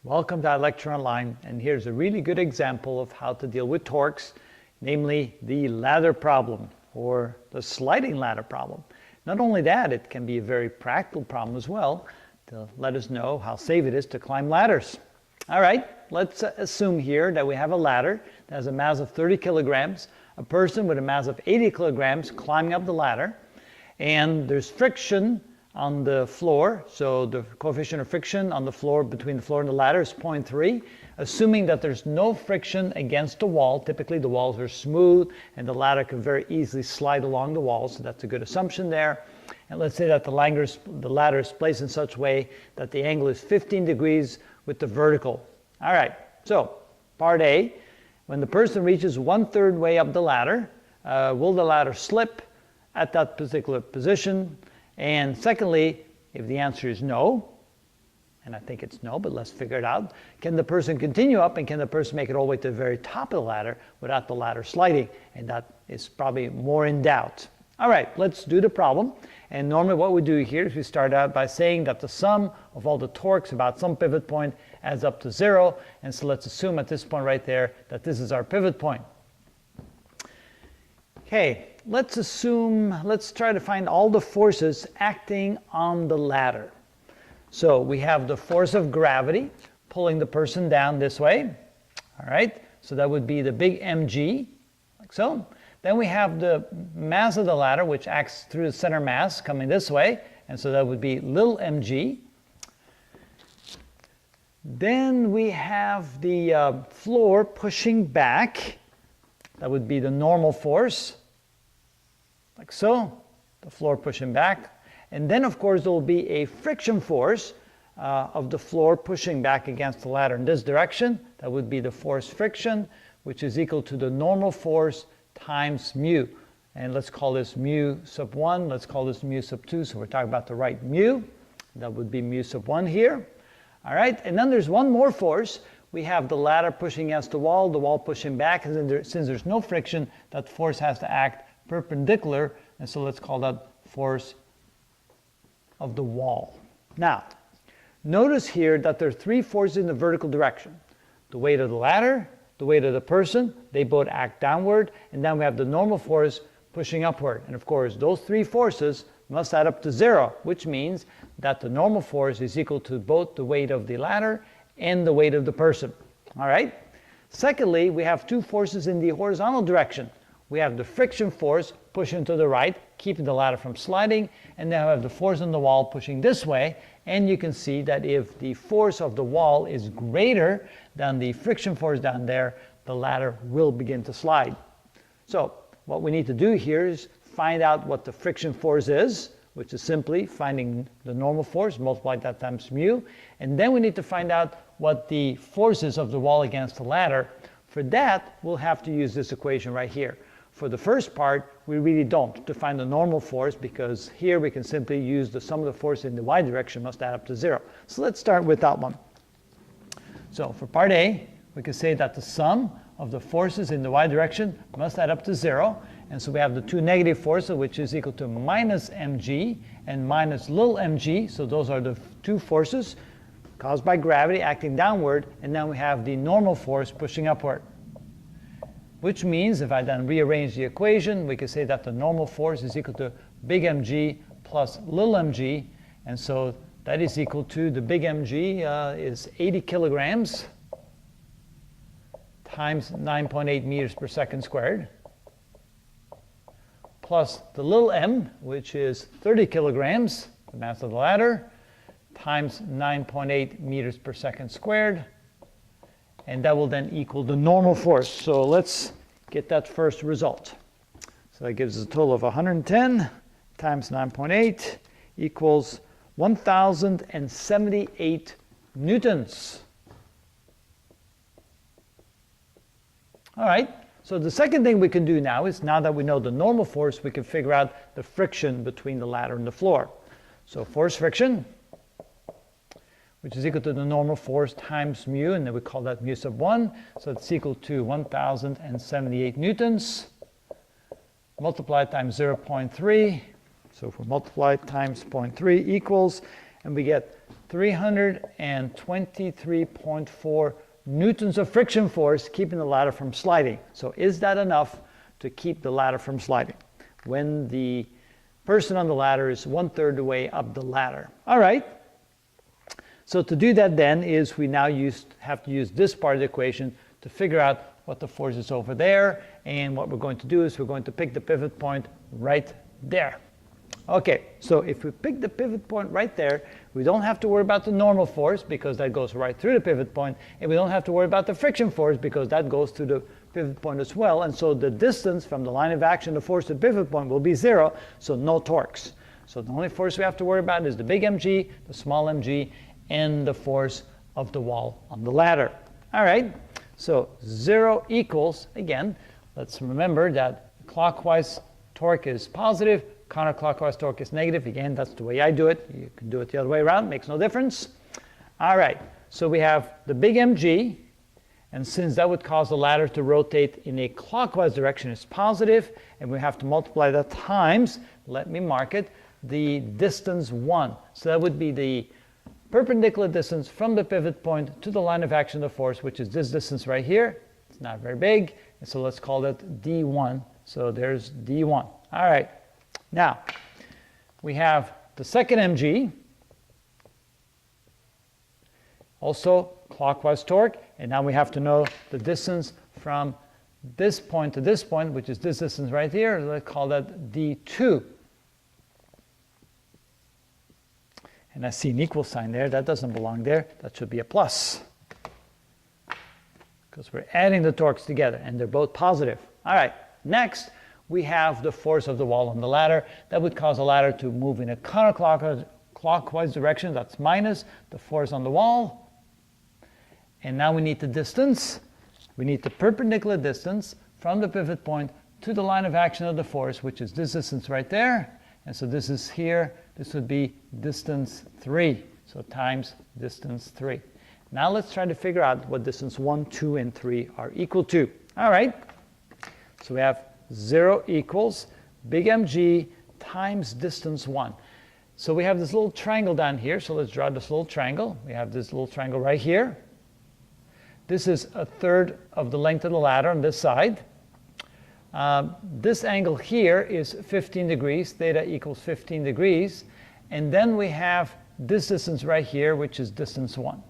Welcome to iLecture Online, and here's a really good example of how to deal with torques, namely the ladder problem or the sliding ladder problem. Not only that, it can be a very practical problem as well to let us know how safe it is to climb ladders. All right, let's assume here that we have a ladder that has a mass of 30 kilograms, a person with a mass of 80 kilograms climbing up the ladder, and there's friction on the floor, so the coefficient of friction on the floor between the floor and the ladder is 0.3. Assuming that there's no friction against the wall, typically the walls are smooth and the ladder can very easily slide along the walls, so that's a good assumption there. And let's say that the ladder is placed in such a way that the angle is 15 degrees with the vertical. All right, so part A, when the person reaches 1/3 way up the ladder, will the ladder slip at that particular position? And secondly, if the answer is no, and I think it's no, but let's figure it out, can the person continue up and can the person make it all the way to the very top of the ladder without the ladder sliding? And that is probably more in doubt. All right, let's do the problem. And normally what we do here is we start out by saying that the sum of all the torques about some pivot point adds up to 0. And so let's assume at this point right there that this is our pivot point. Okay, let's try to find all the forces acting on the ladder. So we have the force of gravity pulling the person down this way. All right, so that would be the big mg, like so. Then we have the mass of the ladder, which acts through the center mass coming this way, and so that would be little mg. Then we have the floor pushing back. That would be the normal force, like so, the floor pushing back. And then, of course, there will be a friction force of the floor pushing back against the ladder in this direction. That would be the force friction, which is equal to the normal force times mu. And let's call this mu sub 1. Let's call this mu sub 2. So we're talking about the right mu. That would be mu sub 1 here. All right, and then there's one more force. We have the ladder pushing against the wall pushing back. And then since there's no friction, that force has to act perpendicular, and so let's call that force of the wall. Now, notice here that there are three forces in the vertical direction. The weight of the ladder, the weight of the person, they both act downward, and then we have the normal force pushing upward. And of course, those three forces must add up to 0, which means that the normal force is equal to both the weight of the ladder and the weight of the person. All right? Secondly, we have two forces in the horizontal direction. We have the friction force pushing to the right, keeping the ladder from sliding, and then we have the force on the wall pushing this way. And you can see that if the force of the wall is greater than the friction force down there, the ladder will begin to slide. So what we need to do here is find out what the friction force is, which is simply finding the normal force, multiply that times mu. And then we need to find out what the force is of the wall against the ladder. For that, we'll have to use this equation right here. For the first part, we really don't to find the normal force, because here we can simply use the sum of the force in the y direction must add up to 0. So let's start with that one. So for part A, we can say that the sum of the forces in the y direction must add up to 0. And so we have the two negative forces, which is equal to minus mg and minus little mg. So those are the two forces caused by gravity acting downward. And then we have the normal force pushing upward. Which means if I then rearrange the equation, we can say that the normal force is equal to big mg plus little mg. And so that is equal to the big mg is 80 kilograms times 9.8 meters per second squared, plus the little m, which is 30 kilograms, the mass of the ladder, times 9.8 meters per second squared. And that will then equal the normal force. So let's get that first result. So that gives us a total of 110 times 9.8 equals 1,078 newtons. All right, so the second thing we can do now is, now that we know the normal force, we can figure out the friction between the ladder and the floor. So force friction, which is equal to the normal force times mu, and then we call that mu sub 1. So it's equal to 1,078 newtons, multiplied times 0.3. So if we multiply times 0.3 equals, and we get 323.4 newtons of friction force keeping the ladder from sliding. So is that enough to keep the ladder from sliding when the person on the ladder is 1/3 the way up the ladder? All right. So to do that then is we now have to use this part of the equation to figure out what the force is over there, and what we're going to do is we're going to pick the pivot point right there. Okay, so if we pick the pivot point right there, we don't have to worry about the normal force because that goes right through the pivot point, and we don't have to worry about the friction force because that goes through the pivot point as well, and so the distance from the line of action, the force to the pivot point will be 0, so no torques. So the only force we have to worry about is the big mg, the small mg, and the force of the wall on the ladder. All right, so 0 equals, again, let's remember that clockwise torque is positive, counterclockwise torque is negative. Again, that's the way I do it. You can do it the other way around, makes no difference. All right, so we have the big mg, and since that would cause the ladder to rotate in a clockwise direction, it's positive, and we have to multiply that times, let me mark it, the distance 1. So that would be the perpendicular distance from the pivot point to the line of action of the force, which is this distance right here. It's not very big, and so let's call that d1. So there's d1. All right. Now, we have the second mg, also clockwise torque, and now we have to know the distance from this point to this point, which is this distance right here. Let's call that d2. And I see an equal sign there. That doesn't belong there. That should be a plus, because we're adding the torques together, and they're both positive. All right, next, we have the force of the wall on the ladder. That would cause the ladder to move in a counterclockwise direction. That's minus the force on the wall. And now we need the distance. We need the perpendicular distance from the pivot point to the line of action of the force, which is this distance right there. And so this is here. This would be distance 3. So times distance 3. Now let's try to figure out what distance 1, 2, and 3 are equal to. All right. So we have 0 equals big mg times distance 1. So we have this little triangle down here. So let's draw this little triangle. We have this little triangle right here. This is 1/3 of the length of the ladder on this side. This angle here is 15 degrees. Theta equals 15 degrees. And then we have this distance right here, which is distance 1.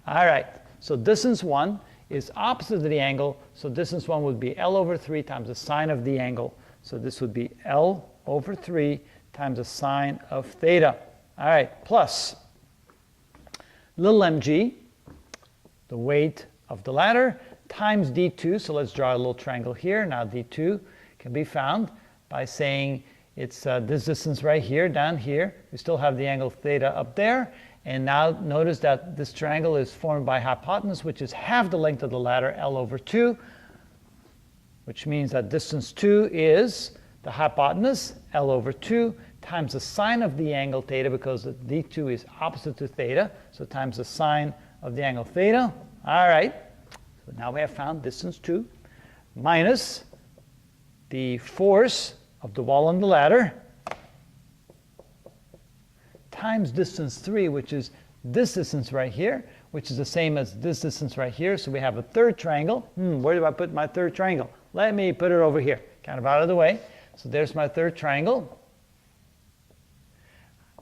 All right. So distance 1 is opposite of the angle, so distance 1 would be L over 3 times the sine of the angle. So this would be L over 3 times the sine of theta. All right, plus little mg, the weight of the ladder, times d2. So let's draw a little triangle here. Now d2 can be found by saying it's this distance right here, down here. We still have the angle theta up there. And now notice that this triangle is formed by hypotenuse, which is half the length of the ladder, L over 2, which means that distance 2 is the hypotenuse, L over 2, times the sine of the angle theta, because the d2 is opposite to theta, so times the sine of the angle theta. All right, so now we have found distance 2, minus the force of the wall on the ladder, times distance 3, which is this distance right here, which is the same as this distance right here. So we have a third triangle. Where do I put my third triangle? Let me put it over here, kind of out of the way. So there's my third triangle.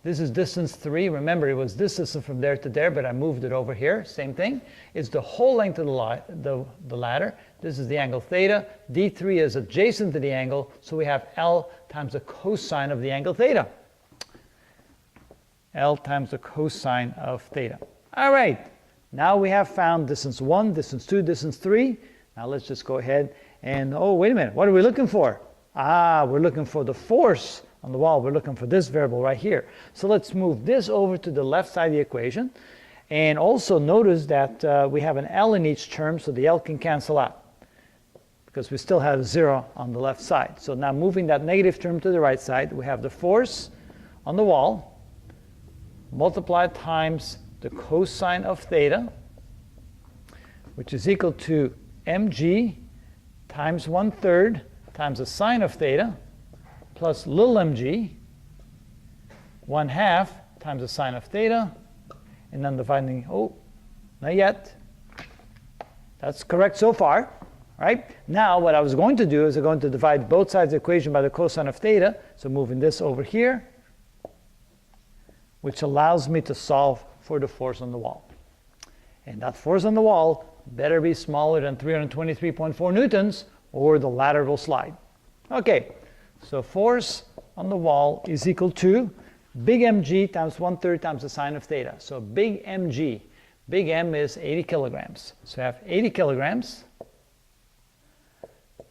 This is distance 3. Remember, it was this distance from there to there, but I moved it over here. Same thing. It's the whole length of the ladder. This is the angle theta. D3 is adjacent to the angle, so we have L times the cosine of the angle theta. L times the cosine of theta. All right, now we have found distance 1, distance 2, distance 3. Now let's just go ahead and, oh, wait a minute, what are we looking for? We're looking for the force on the wall. We're looking for this variable right here. So let's move this over to the left side of the equation. And also notice that we have an L in each term, so the L can cancel out, because we still have 0 on the left side. So now moving that negative term to the right side, we have the force on the wall multiplied times the cosine of theta, which is equal to mg times 1/3 times the sine of theta, plus little mg, 1/2 times the sine of theta, and then dividing, oh, not yet. That's correct so far, right? Now what I was going to do is I'm going to divide both sides of the equation by the cosine of theta, so moving this over here, which allows me to solve for the force on the wall. And that force on the wall better be smaller than 323.4 newtons or the ladder will slide. Okay, so force on the wall is equal to big mg times 1/3 times the sine of theta. So big mg, big M is 80 kilograms. So I have 80 kilograms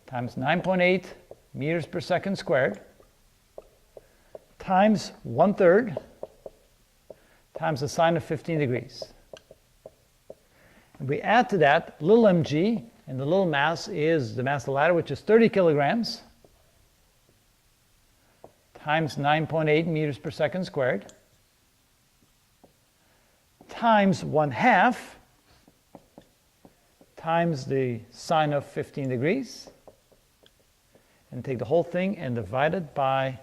times 9.8 meters per second squared times 1/3 times the sine of 15 degrees. And we add to that little mg, and the little mass is the mass of the ladder, which is 30 kilograms times 9.8 meters per second squared times 1/2 times the sine of 15 degrees, and take the whole thing and divide it by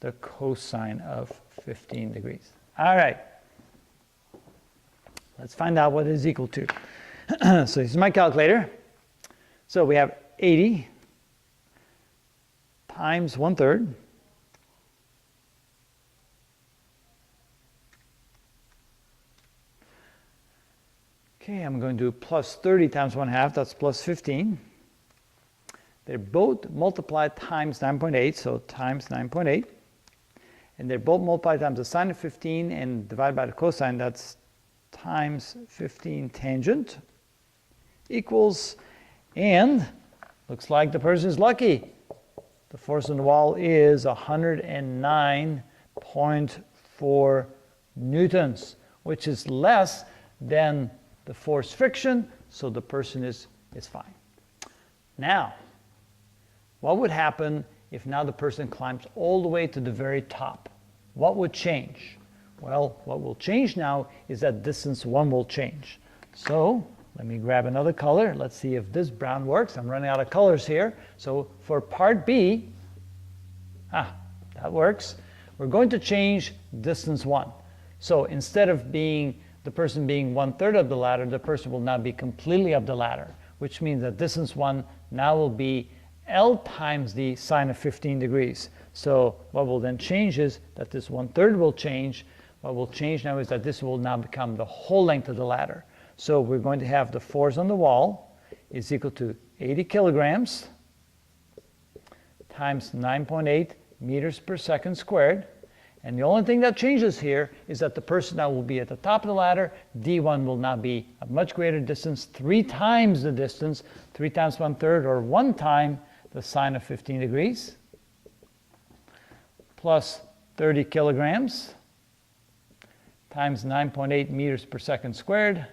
the cosine of 15 degrees. All right. Let's find out what it is equal to. So this is my calculator. So we have 80 times 1/3 Okay, I'm going to do plus 30 times 1/2, that's plus 15. They're both multiplied times 9.8, so times 9.8. And they're both multiplied times the sine of 15 and divided by the cosine, that's times 15 tangent equals, and looks like the person is lucky. The force on the wall is 109.4 newtons, which is less than the force friction, so the person is fine. Now, what would happen if now the person climbs all the way to the very top? What would change? Well, what will change now is that distance 1 will change. So let me grab another color. Let's see if this brown works. I'm running out of colors here. So for part B, that works. We're going to change distance 1. So instead of the person being 1/3 of the ladder, the person will now be completely up the ladder, which means that distance 1 now will be L times the sine of 15 degrees. So what will then change is that this 1/3 will change. What will change now is that this will now become the whole length of the ladder. So we're going to have the force on the wall is equal to 80 kilograms times 9.8 meters per second squared. And the only thing that changes here is that the person now will be at the top of the ladder. D1 will now be a much greater distance, 3 times the distance, 3 times 1/3, or 1 time the sine of 15 degrees, plus 30 kilograms times 9.8 meters per second squared.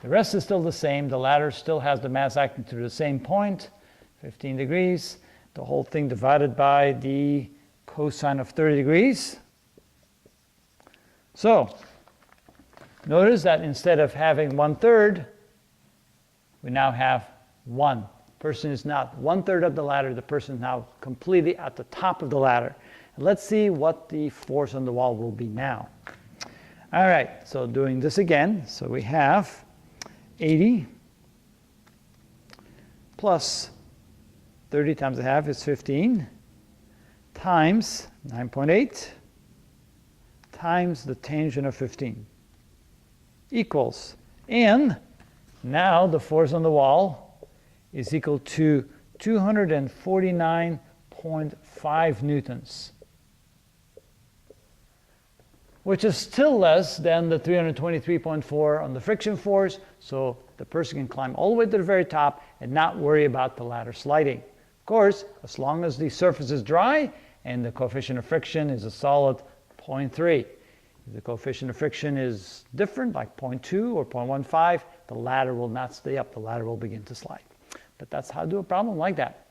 The rest is still the same. The ladder still has the mass acting to the same point, 15 degrees. The whole thing divided by the cosine of 30 degrees. So notice that instead of having 1/3, we now have 1. Person is not 1/3 of the ladder. The person is now completely at the top of the ladder. And let's see what the force on the wall will be now. All right, so doing this again. So we have 80 plus 30 times 1/2 is 15 times 9.8 times the tangent of 15 equals, and now the force on the wall is equal to 249.5 newtons, which is still less than the 323.4 on the friction force, so the person can climb all the way to the very top and not worry about the ladder sliding. Of course, as long as the surface is dry and the coefficient of friction is a solid 0.3. If the coefficient of friction is different, like 0.2 or 0.15, the ladder will not stay up. The ladder will begin to slide. But that's how to do a problem like that.